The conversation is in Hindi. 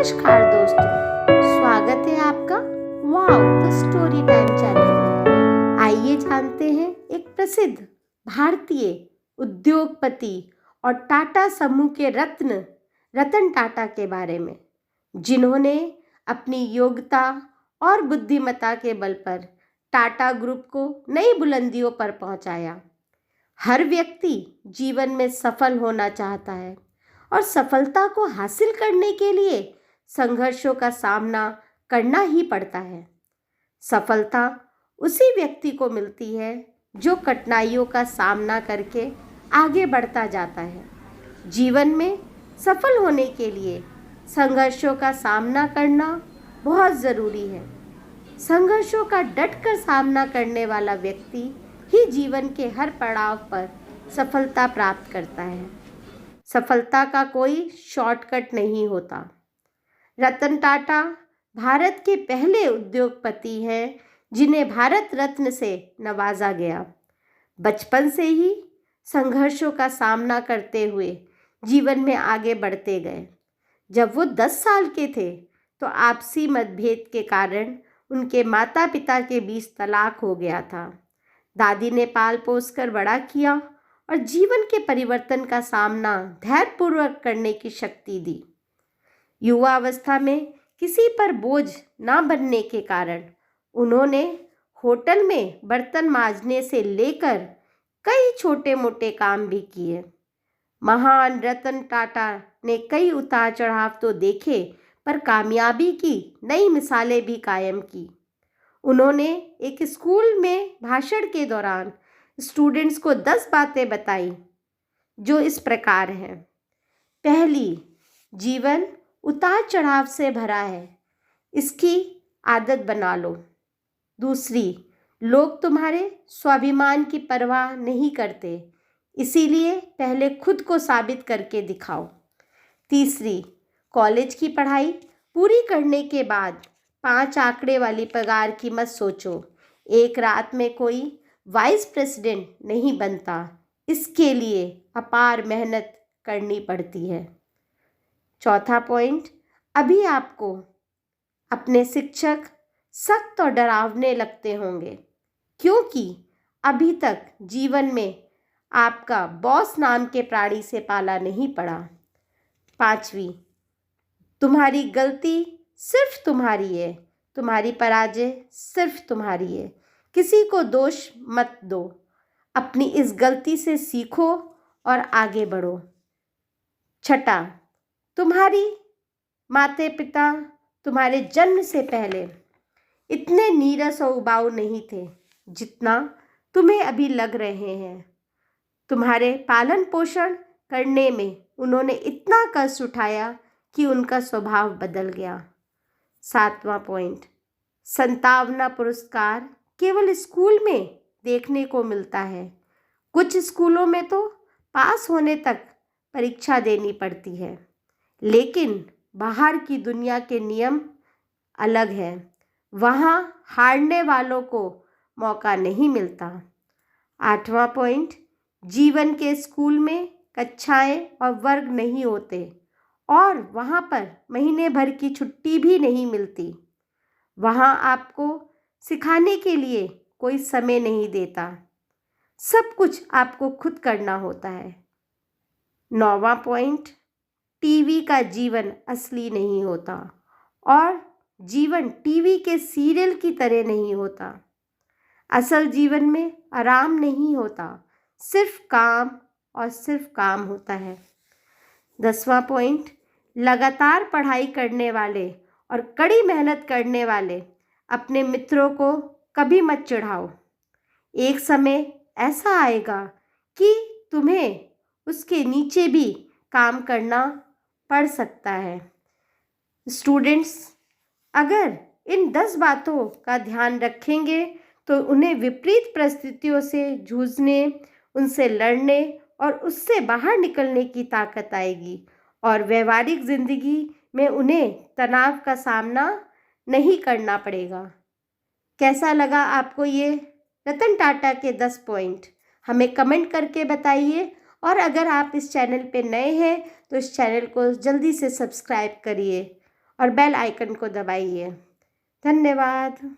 नमस्कार दोस्तों, स्वागत है आपका wow the story time channel में। आइए जानते हैं एक प्रसिद्ध भारतीय उद्योगपति और टाटा समूह के रतन टाटा के बारे में, जिन्होंने अपनी योग्यता और बुद्धिमत्ता के बल पर टाटा ग्रुप को नई बुलंदियों पर पहुंचाया। हर व्यक्ति जीवन में सफल होना चाहता है और सफलता को हासिल करने के लिए संघर्षों का सामना करना ही पड़ता है। सफलता उसी व्यक्ति को मिलती है जो कठिनाइयों का सामना करके आगे बढ़ता जाता है। जीवन में सफल होने के लिए संघर्षों का सामना करना बहुत ज़रूरी है। संघर्षों का डटकर सामना करने वाला व्यक्ति ही जीवन के हर पड़ाव पर सफलता प्राप्त करता है। सफलता का कोई शॉर्टकट नहीं होता। रतन टाटा भारत के पहले उद्योगपति हैं जिन्हें भारत रत्न से नवाजा गया। बचपन से ही संघर्षों का सामना करते हुए जीवन में आगे बढ़ते गए। जब वो 10 साल के थे तो आपसी मतभेद के कारण उनके माता पिता के बीच तलाक हो गया था। दादी ने पाल पोस कर बड़ा किया और जीवन के परिवर्तन का सामना धैर्यपूर्वक करने की शक्ति दी। युवा अवस्था में किसी पर बोझ न बनने के कारण उन्होंने होटल में बर्तन मांजने से लेकर कई छोटे मोटे काम भी किए। महान रतन टाटा ने कई उतार चढ़ाव तो देखे, पर कामयाबी की नई मिसालें भी कायम की। उन्होंने एक स्कूल में भाषण के दौरान स्टूडेंट्स को 10 बातें बताई जो इस प्रकार हैं। पहली, जीवन उतार चढ़ाव से भरा है, इसकी आदत बना लो। दूसरी, लोग तुम्हारे स्वाभिमान की परवाह नहीं करते, इसीलिए पहले खुद को साबित करके दिखाओ। तीसरी, कॉलेज की पढ़ाई पूरी करने के बाद 5 आंकड़े वाली पगार की मत सोचो। एक रात में कोई वाइस प्रेसिडेंट नहीं बनता, इसके लिए अपार मेहनत करनी पड़ती है। चौथा पॉइंट, अभी आपको अपने शिक्षक सख्त और डरावने लगते होंगे क्योंकि अभी तक जीवन में आपका बॉस नाम के प्राणी से पाला नहीं पड़ा। पांचवी, तुम्हारी गलती सिर्फ तुम्हारी है, तुम्हारी पराजय सिर्फ तुम्हारी है, किसी को दोष मत दो। अपनी इस गलती से सीखो और आगे बढ़ो। छठा, तुम्हारी माता पिता तुम्हारे जन्म से पहले इतने नीरस और उबाऊ नहीं थे जितना तुम्हें अभी लग रहे हैं। तुम्हारे पालन पोषण करने में उन्होंने इतना कष्ट उठाया कि उनका स्वभाव बदल गया। 7वां पॉइंट, संतावना पुरस्कार केवल स्कूल में देखने को मिलता है। कुछ स्कूलों में तो पास होने तक परीक्षा देनी पड़ती है, लेकिन बाहर की दुनिया के नियम अलग हैं। वहाँ हारने वालों को मौका नहीं मिलता। 8वां पॉइंट, जीवन के स्कूल में कक्षाएं और वर्ग नहीं होते और वहाँ पर महीने भर की छुट्टी भी नहीं मिलती। वहाँ आपको सिखाने के लिए कोई समय नहीं देता, सब कुछ आपको खुद करना होता है। 9वां पॉइंट, टीवी का जीवन असली नहीं होता और जीवन टीवी के सीरियल की तरह नहीं होता। असल जीवन में आराम नहीं होता, सिर्फ काम और सिर्फ काम होता है। 10वां पॉइंट, लगातार पढ़ाई करने वाले और कड़ी मेहनत करने वाले अपने मित्रों को कभी मत चिढ़ाओ। एक समय ऐसा आएगा कि तुम्हें उसके नीचे भी काम करना पड़ सकता है। स्टूडेंट्स अगर इन 10 बातों का ध्यान रखेंगे तो उन्हें विपरीत परिस्थितियों से जूझने, उनसे लड़ने और उससे बाहर निकलने की ताकत आएगी और व्यवहारिक ज़िंदगी में उन्हें तनाव का सामना नहीं करना पड़ेगा। कैसा लगा आपको ये रतन टाटा के 10 पॉइंट? हमें कमेंट करके बताइए और अगर आप इस चैनल पे नए हैं तो इस चैनल को जल्दी से सब्सक्राइब करिए और बेल आइकन को दबाइए। धन्यवाद।